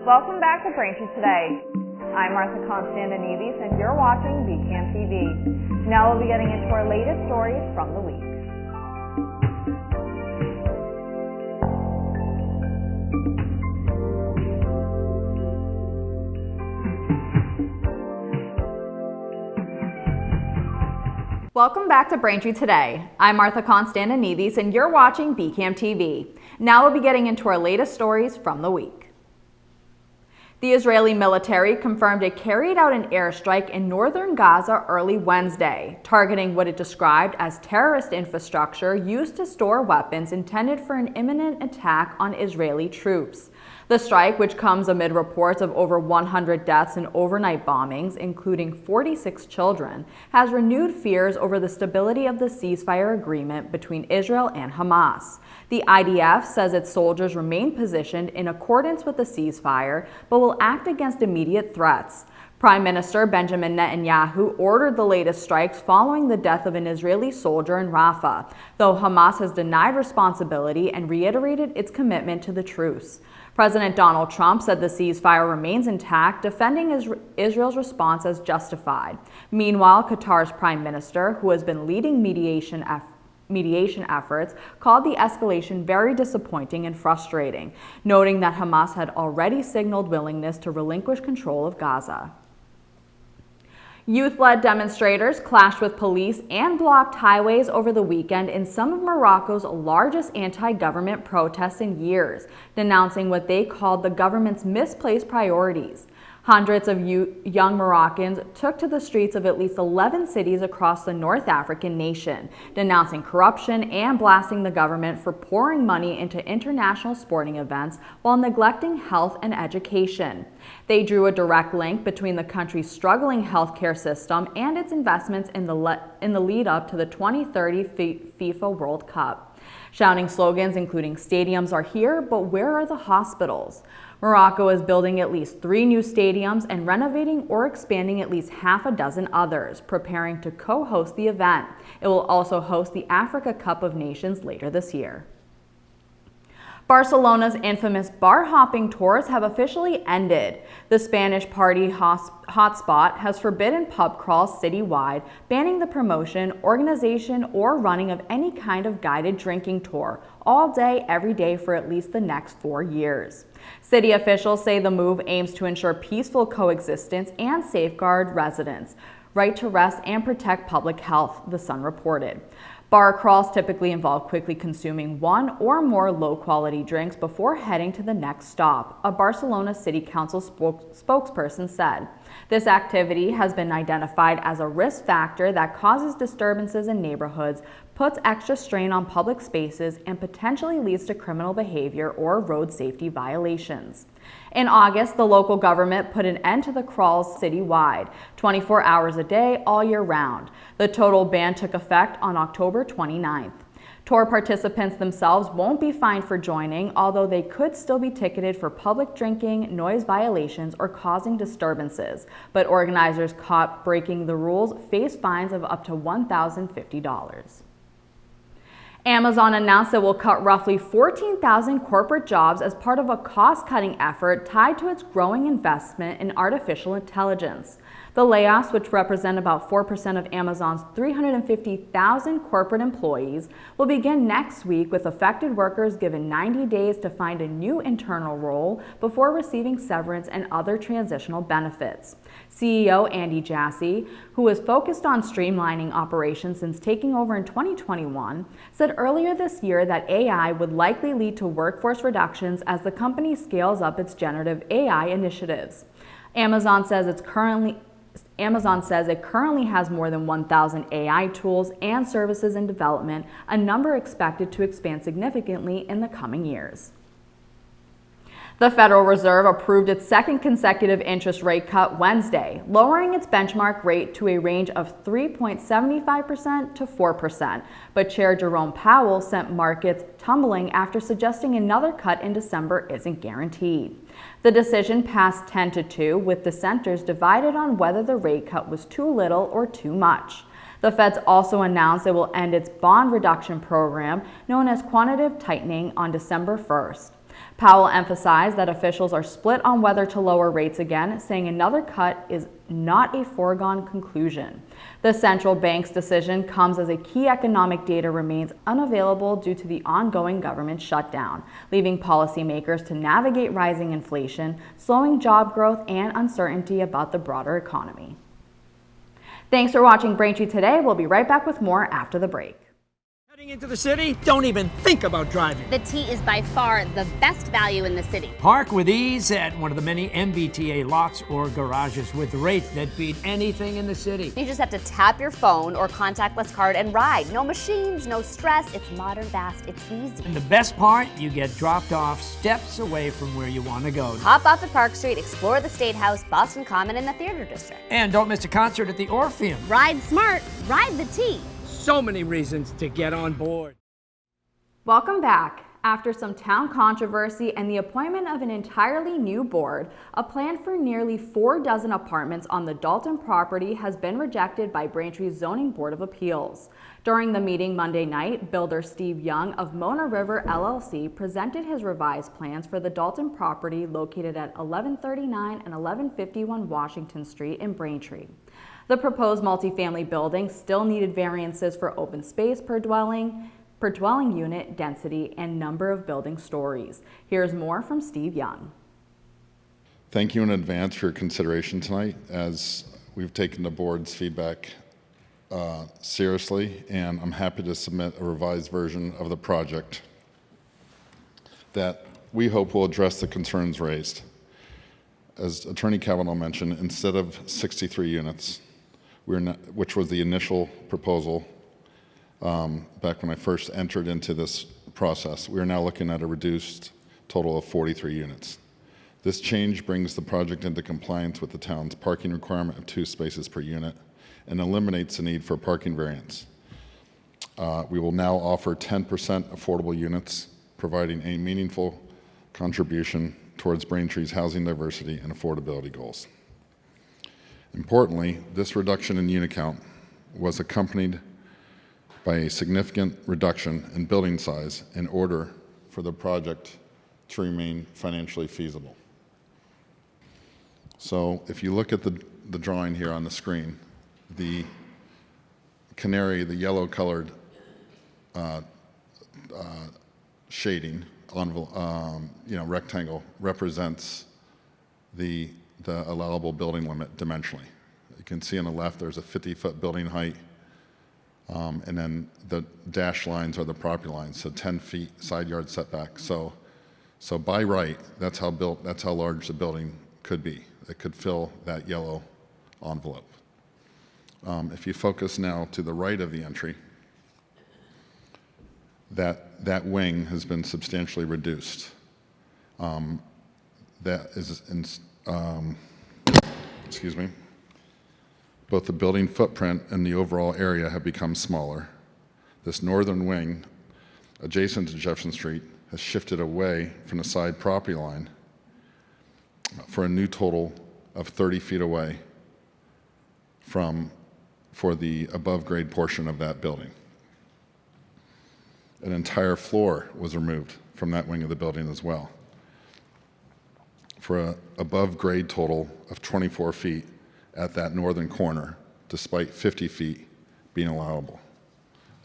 Welcome back to Braintree Today. I'm Martha Konstandinidis and you're watching BCAM TV. Now we'll be getting into our latest stories from the week. Welcome back to Braintree Today. I'm Martha Konstandinidis and you're watching BCAM TV. Now we'll be getting into our latest stories from the week. The Israeli military confirmed it carried out an airstrike in northern Gaza early Wednesday, targeting what it described as terrorist infrastructure used to store weapons intended for an imminent attack on Israeli troops. The strike, which comes amid reports of over 100 deaths in overnight bombings, including 46 children, has renewed fears over the stability of the ceasefire agreement between Israel and Hamas. The IDF says its soldiers remain positioned in accordance with the ceasefire, but will act against immediate threats. Prime Minister Benjamin Netanyahu ordered the latest strikes following the death of an Israeli soldier in Rafah, though Hamas has denied responsibility and reiterated its commitment to the truce. President Donald Trump said the ceasefire remains intact, defending Israel's response as justified. Meanwhile, Qatar's prime minister, who has been leading mediation efforts, called the escalation very disappointing and frustrating, noting that Hamas had already signaled willingness to relinquish control of Gaza. Youth-led demonstrators clashed with police and blocked highways over the weekend in some of Morocco's largest anti-government protests in years, denouncing what they called the government's misplaced priorities. Hundreds of young Moroccans took to the streets of at least 11 cities across the North African nation, denouncing corruption and blasting the government for pouring money into international sporting events while neglecting health and education. They drew a direct link between the country's struggling healthcare system and its investments in the lead up to the 2030 FIFA World Cup, shouting slogans including "Stadiums are here, but where are the hospitals?" Morocco is building at least 3 new stadiums and renovating or expanding at least half a dozen others, preparing to co-host the event. It will also host the Africa Cup of Nations later this year. Barcelona's infamous bar-hopping tours have officially ended. The Spanish party hotspot has forbidden pub crawls citywide, banning the promotion, organization, or running of any kind of guided drinking tour, all day, every day for at least the next 4 years. City officials say the move aims to ensure peaceful coexistence and safeguard residents' right to rest and protect public health, The Sun reported. Bar crawls typically involve quickly consuming 1 or more low-quality drinks before heading to the next stop, a Barcelona City Council spokesperson said. This activity has been identified as a risk factor that causes disturbances in neighborhoods, puts extra strain on public spaces, and potentially leads to criminal behavior or road safety violations. In August, the local government put an end to the crawls citywide, 24 hours a day, all year round. The total ban took effect on October 29th. Tour participants themselves won't be fined for joining, although they could still be ticketed for public drinking, noise violations, or causing disturbances. But organizers caught breaking the rules face fines of up to $1,050. Amazon announced it will cut roughly 14,000 corporate jobs as part of a cost-cutting effort tied to its growing investment in artificial intelligence. The layoffs, which represent about 4% of Amazon's 350,000 corporate employees, will begin next week, with affected workers given 90 days to find a new internal role before receiving severance and other transitional benefits. CEO Andy Jassy, who has focused on streamlining operations since taking over in 2021, said earlier this year that AI would likely lead to workforce reductions as the company scales up its generative AI initiatives. Amazon says it currently has more than 1,000 AI tools and services in development, a number expected to expand significantly in the coming years. The Federal Reserve approved its second consecutive interest rate cut Wednesday, lowering its benchmark rate to a range of 3.75% to 4%, but Chair Jerome Powell sent markets tumbling after suggesting another cut in December isn't guaranteed. The decision passed 10-2, with dissenters divided on whether the rate cut was too little or too much. The Fed also announced it will end its bond reduction program, known as quantitative tightening, on December 1st. Powell emphasized that officials are split on whether to lower rates again, saying another cut is not a foregone conclusion. The central bank's decision comes as a key economic data remains unavailable due to the ongoing government shutdown, leaving policymakers to navigate rising inflation, slowing job growth, and uncertainty about the broader economy. Thanks for watching Braintree today. We'll be right back with more after the break. Heading into the city? Don't even think about driving. The T is by far the best value in the city. Park with ease at one of the many MBTA lots or garages with rates that beat anything in the city. You just have to tap your phone or contactless card and ride. No machines, no stress. It's modern, fast, it's easy. And the best part, you get dropped off steps away from where you want to go. Hop off at Park Street, explore the State House, Boston Common, and the Theater District. And don't miss a concert at the Orpheum. Ride smart, ride the T. So many reasons to get on board. Welcome back. After some town controversy and the appointment of an entirely new board, a plan for nearly 4 dozen apartments on the Dalton property has been rejected by Braintree's Zoning Board of Appeals. During the meeting Monday night, builder Steve Young of Mona River LLC presented his revised plans for the Dalton property located at 1139 and 1151 Washington Street in Braintree. The proposed multifamily building still needed variances for open space per dwelling unit, density, and number of building stories. Here's more from Steve Young. Thank you in advance for your consideration tonight, as we've taken the board's feedback seriously, and I'm happy to submit a revised version of the project that we hope will address the concerns raised. As Attorney Kavanaugh mentioned, instead of 63 units, which was the initial proposal back when I first entered into this process, we are now looking at a reduced total of 43 units. This change brings the project into compliance with the town's parking requirement of 2 spaces per unit and eliminates the need for parking variance. We will now offer 10% affordable units, providing a meaningful contribution towards Braintree's housing diversity and affordability goals. Importantly, this reduction in unit count was accompanied by a significant reduction in building size in order for the project to remain financially feasible. So if you look at the drawing here on the screen, the canary, the yellow colored shading rectangle represents the allowable building limit dimensionally. You can see on the left there's a 50-foot building height, and then the dashed lines are the property lines, so 10 feet side yard setback. So by right, that's how large the building could be. It could fill that yellow envelope. If you focus now to the right of the entry, that wing has been substantially reduced. Both the building footprint and the overall area have become smaller. This northern wing, adjacent to Jefferson Street, has shifted away from the side property line for a new total of 30 feet away for the above grade portion of that building. An entire floor was removed from that wing of the building as well, for an above grade total of 24 feet at that northern corner, despite 50 feet being allowable.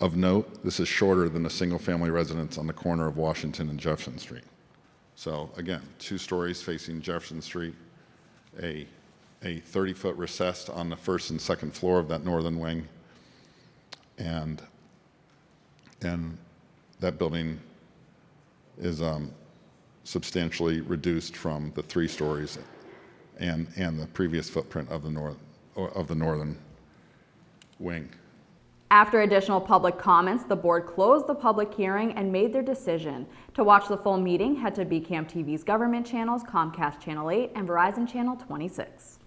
Of note, this is shorter than a single-family residence on the corner of Washington and Jefferson Street. So again, 2 stories facing Jefferson Street, a 30-foot recessed on the first and second floor of that northern wing, and that building is substantially reduced from the 3 stories and the previous footprint of the northern wing. After additional public comments, the board closed the public hearing and made their decision. To watch the full meeting, head to BCAM TV's government channels, Comcast Channel 8, and Verizon Channel 26.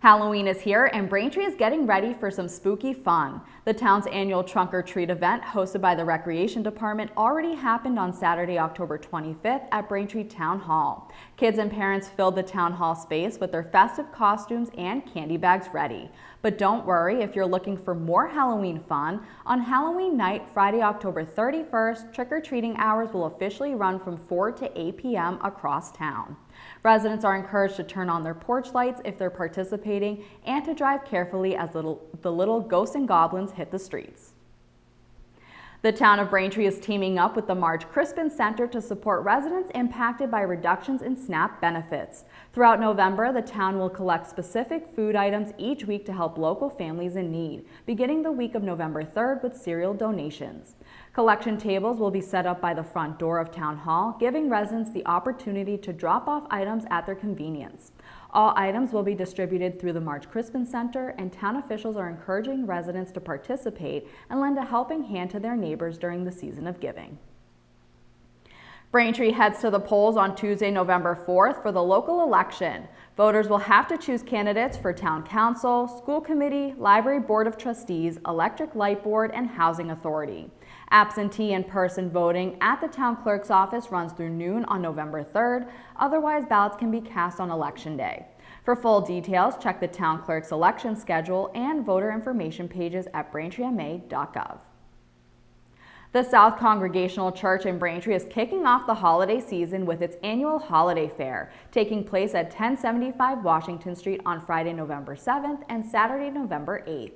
Halloween is here, and Braintree is getting ready for some spooky fun. The town's annual Trunk or Treat event, hosted by the Recreation Department, already happened on Saturday, October 25th at Braintree Town Hall. Kids and parents filled the town hall space with their festive costumes and candy bags ready. But don't worry, if you're looking for more Halloween fun, on Halloween night, Friday, October 31st, trick-or-treating hours will officially run from 4 to 8 p.m. across town. Residents are encouraged to turn on their porch lights if they're participating and to drive carefully as the little ghosts and goblins hit the streets. The town of Braintree is teaming up with the Marge Crispin Center to support residents impacted by reductions in SNAP benefits. Throughout November, the town will collect specific food items each week to help local families in need, beginning the week of November 3rd with cereal donations. Collection tables will be set up by the front door of Town Hall, giving residents the opportunity to drop off items at their convenience. All items will be distributed through the Marge Crispin Center, and town officials are encouraging residents to participate and lend a helping hand to their neighbors during the season of giving. Braintree heads to the polls on Tuesday, November 4th for the local election. Voters will have to choose candidates for Town Council, School Committee, Library Board of Trustees, Electric Light Board, and Housing Authority. Absentee in-person voting at the town clerk's office runs through noon on November 3rd. Otherwise, ballots can be cast on Election Day. For full details, check the town clerk's election schedule and voter information pages at braintreema.gov. The South Congregational Church in Braintree is kicking off the holiday season with its annual holiday fair, taking place at 1075 Washington Street on Friday, November 7th and Saturday, November 8th.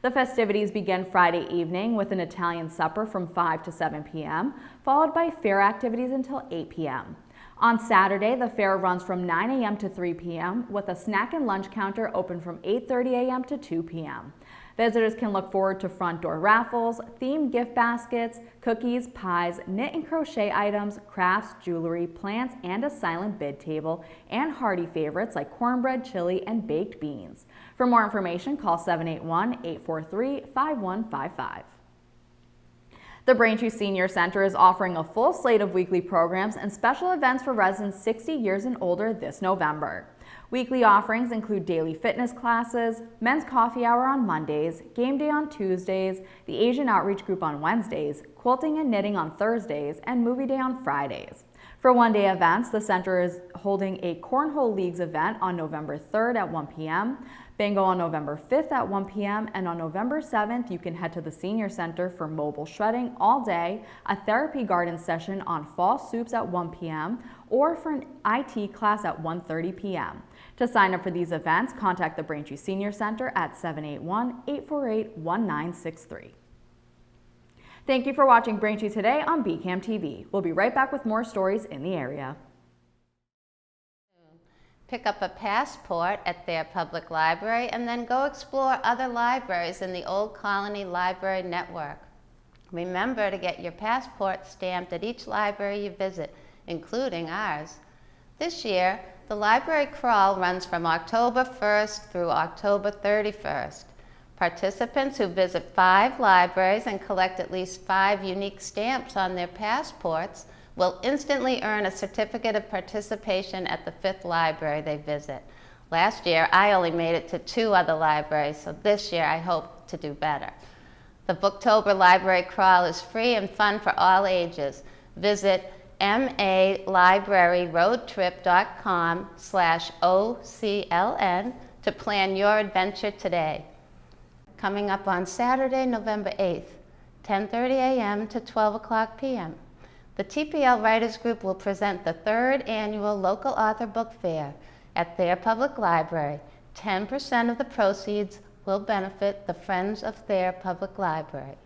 The festivities begin Friday evening with an Italian supper from 5 to 7 p.m., followed by fair activities until 8 p.m. On Saturday, the fair runs from 9 a.m. to 3 p.m. with a snack and lunch counter open from 8:30 a.m. to 2 p.m. Visitors can look forward to front door raffles, themed gift baskets, cookies, pies, knit and crochet items, crafts, jewelry, plants, and a silent bid table, and hearty favorites like cornbread, chili, and baked beans. For more information, call 781-843-5155. The Braintree Senior Center is offering a full slate of weekly programs and special events for residents 60 years and older this November. Weekly offerings include daily fitness classes, men's coffee hour on Mondays, game day on Tuesdays, the Asian Outreach Group on Wednesdays, quilting and knitting on Thursdays, and movie day on Fridays. For one-day events, the center is holding a Cornhole Leagues event on November 3rd at 1 p.m., bingo on November 5th at 1 p.m., and on November 7th, you can head to the Senior Center for mobile shredding all day, a therapy garden session on fall soups at 1 p.m., or for an IT class at 1:30 p.m. To sign up for these events, contact the Braintree Senior Center at 781-848-1963. Thank you for watching Braintree Today on BCAM TV. We'll be right back with more stories in the area. Pick up a passport at their public library and then go explore other libraries in the Old Colony Library Network. Remember to get your passport stamped at each library you visit, including ours. This year, the library crawl runs from October 1st through October 31st. Participants who visit 5 libraries and collect at least 5 unique stamps on their passports will instantly earn a certificate of participation at the 5th library they visit. Last year, I only made it to 2 other libraries, so this year I hope to do better. The Booktober Library Crawl is free and fun for all ages. Visit malibraryroadtrip.com/OCLN to plan your adventure today. Coming up on Saturday, November 8th, 10:30 a.m. to 12 o'clock p.m. The TPL Writers Group will present the 3rd annual Local Author Book Fair at their public library. 10% of the proceeds will benefit the Friends of their public library.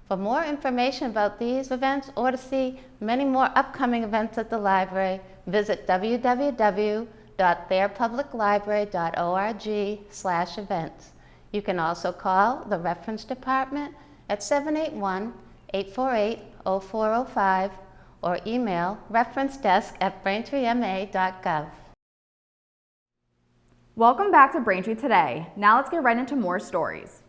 For more information about these events or to see many more upcoming events at the library, visit www.theirpubliclibrary.org/events. You can also call the Reference Department at 781-848-0405 or email referencedesk@braintreema.gov. Welcome back to Braintree Today. Now let's get right into more stories.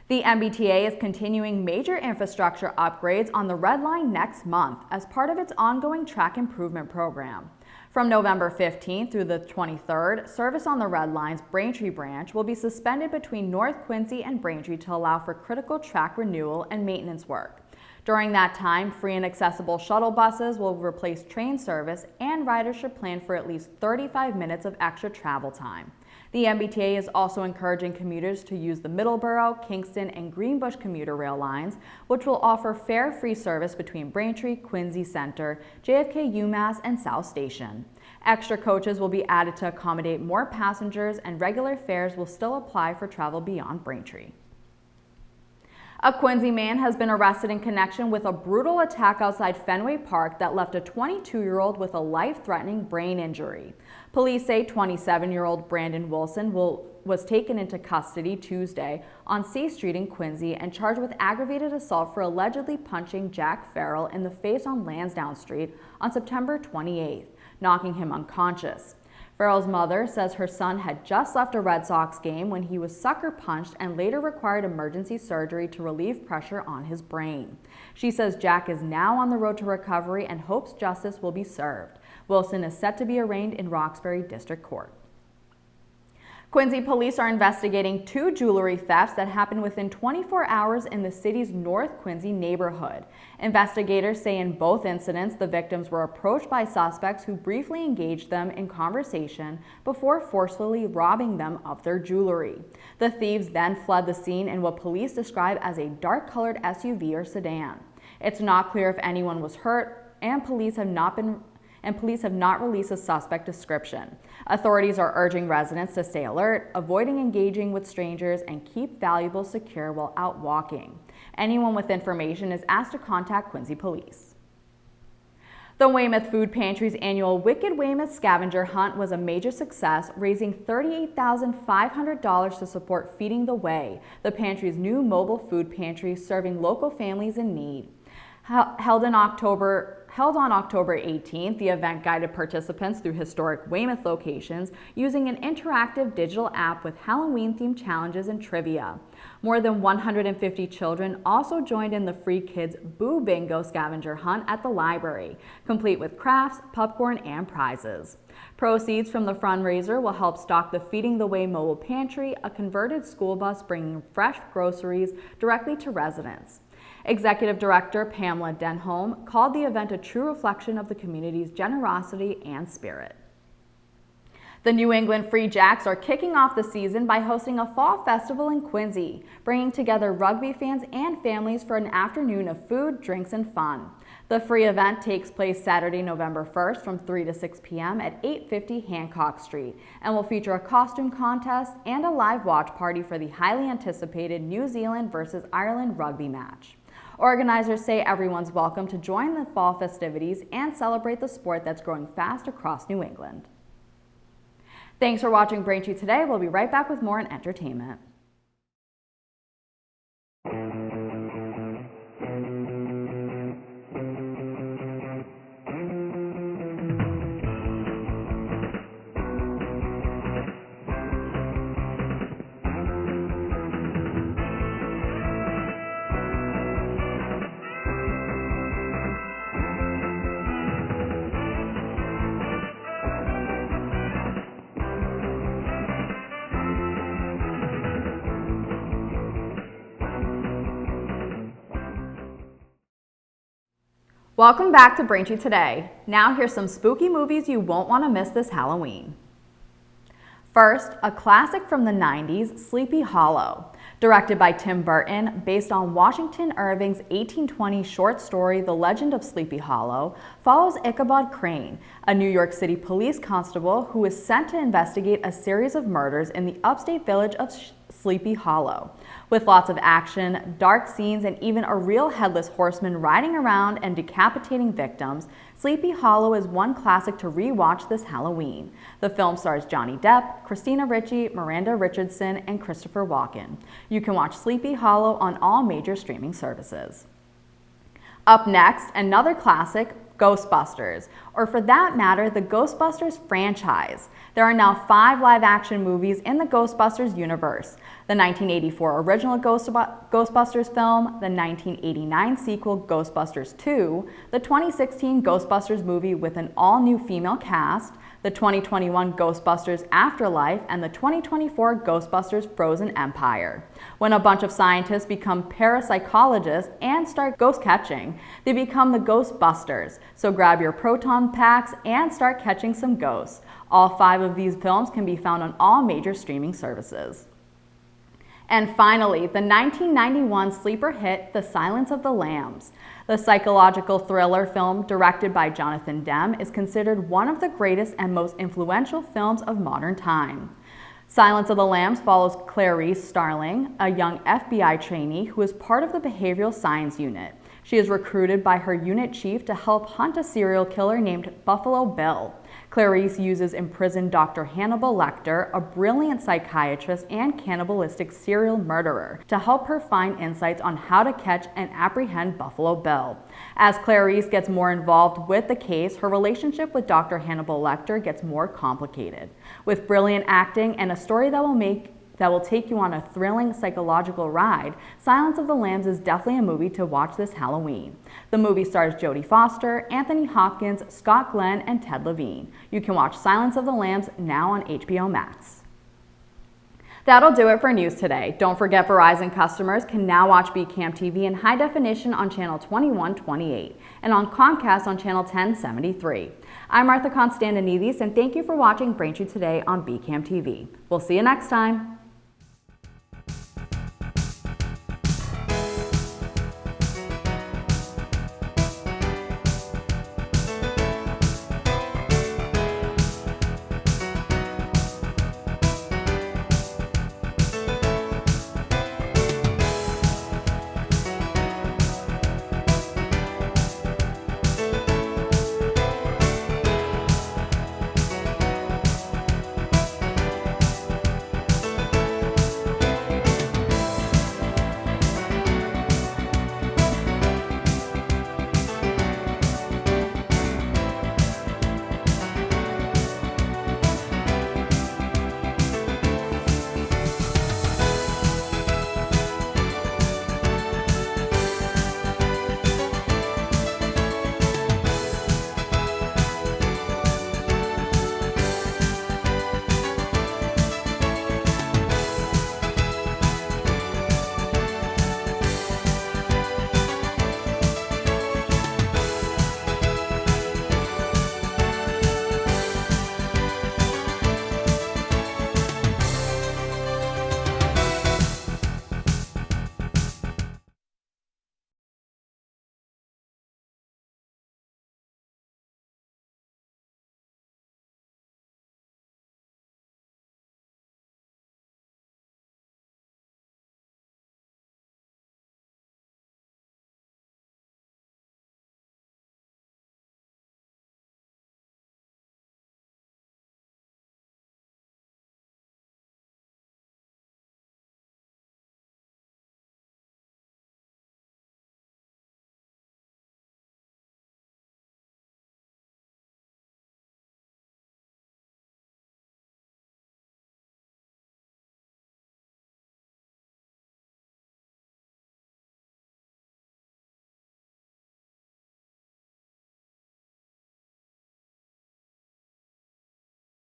The MBTA is continuing major infrastructure upgrades on the Red Line next month as part of its ongoing track improvement program. From November 15th through the 23rd, service on the Red Line's Braintree branch will be suspended between North Quincy and Braintree to allow for critical track renewal and maintenance work. During that time, free and accessible shuttle buses will replace train service, and riders should plan for at least 35 minutes of extra travel time. The MBTA is also encouraging commuters to use the Middleborough, Kingston, and Greenbush commuter rail lines, which will offer fare-free service between Braintree, Quincy Center, JFK UMass, and South Station. Extra coaches will be added to accommodate more passengers, and regular fares will still apply for travel beyond Braintree. A Quincy man has been arrested in connection with a brutal attack outside Fenway Park that left a 22-year-old with a life-threatening brain injury. Police say 27-year-old Brandon Wilson was taken into custody Tuesday on C Street in Quincy and charged with aggravated assault for allegedly punching Jack Farrell in the face on Lansdowne Street on September 28th, knocking him unconscious. Farrell's mother says her son had just left a Red Sox game when he was sucker punched and later required emergency surgery to relieve pressure on his brain. She says Jack is now on the road to recovery and hopes justice will be served. Wilson is set to be arraigned in Roxbury District Court. Quincy police are investigating 2 jewelry thefts that happened within 24 hours in the city's North Quincy neighborhood. Investigators say in both incidents, the victims were approached by suspects who briefly engaged them in conversation before forcefully robbing them of their jewelry. The thieves then fled the scene in what police describe as a dark-colored SUV or sedan. It's not clear if anyone was hurt, and police have not released a suspect description. Authorities are urging residents to stay alert, avoiding engaging with strangers, and keep valuables secure while out walking. Anyone with information is asked to contact Quincy Police. The Weymouth Food Pantry's annual Wicked Weymouth Scavenger Hunt was a major success, raising $38,500 to support Feeding the Way, the pantry's new mobile food pantry serving local families in need. Held on October 18th, the event guided participants through historic Weymouth locations using an interactive digital app with Halloween-themed challenges and trivia. More than 150 children also joined in the free Kids Boo Bingo scavenger hunt at the library, complete with crafts, popcorn, and prizes. Proceeds from the fundraiser will help stock the Feeding the Way mobile pantry, a converted school bus bringing fresh groceries directly to residents. Executive Director Pamela Denholm called the event a true reflection of the community's generosity and spirit. The New England Free Jacks are kicking off the season by hosting a fall festival in Quincy, bringing together rugby fans and families for an afternoon of food, drinks, and fun. The free event takes place Saturday, November 1st from 3 to 6 p.m. at 850 Hancock Street and will feature a costume contest and a live watch party for the highly anticipated New Zealand versus Ireland rugby match. Organizers say everyone's welcome to join the fall festivities and celebrate the sport that's growing fast across New England. Thanks for watching Braintree Today. We'll be right back with more in entertainment. Welcome back to Braintree Today. Now here's some spooky movies you won't want to miss this Halloween. First, a classic from the 90s, Sleepy Hollow. Directed by Tim Burton, based on Washington Irving's 1820 short story, The Legend of Sleepy Hollow, follows Ichabod Crane, a New York City police constable who is sent to investigate a series of murders in the upstate village of Sleepy Hollow. With lots of action, dark scenes, and even a real headless horseman riding around and decapitating victims, Sleepy Hollow is one classic to re-watch this Halloween. The film stars Johnny Depp, Christina Ricci, Miranda Richardson, and Christopher Walken. You can watch Sleepy Hollow on all major streaming services. Up next, another classic, Ghostbusters, or for that matter, the Ghostbusters franchise. There are now 5 live-action movies in the Ghostbusters universe: the 1984 original Ghostbusters film, the 1989 sequel Ghostbusters 2, the 2016 Ghostbusters movie with an all-new female cast, the 2021 Ghostbusters Afterlife, and the 2024 Ghostbusters Frozen Empire. When a bunch of scientists become parapsychologists and start ghost catching, they become the Ghostbusters. So grab your proton packs and start catching some ghosts. All 5 of these films can be found on all major streaming services. And finally, the 1991 sleeper hit, The Silence of the Lambs. The psychological thriller film directed by Jonathan Demme is considered one of the greatest and most influential films of modern time. Silence of the Lambs follows Clarice Starling, a young FBI trainee who is part of the behavioral science unit. She is recruited by her unit chief to help hunt a serial killer named Buffalo Bill. Clarice uses imprisoned Dr. Hannibal Lecter, a brilliant psychiatrist and cannibalistic serial murderer, to help her find insights on how to catch and apprehend Buffalo Bill. As Clarice gets more involved with the case, her relationship with Dr. Hannibal Lecter gets more complicated. With brilliant acting and a story that will take you on a thrilling psychological ride, Silence of the Lambs is definitely a movie to watch this Halloween. The movie stars Jodie Foster, Anthony Hopkins, Scott Glenn, and Ted Levine. You can watch Silence of the Lambs now on HBO Max. That'll do it for news today. Don't forget Verizon customers can now watch BCAM TV in high definition on channel 2128 and on Comcast on channel 1073. I'm Martha Konstandinidis, and thank you for watching Braintree Today on BCAM TV. We'll see you next time.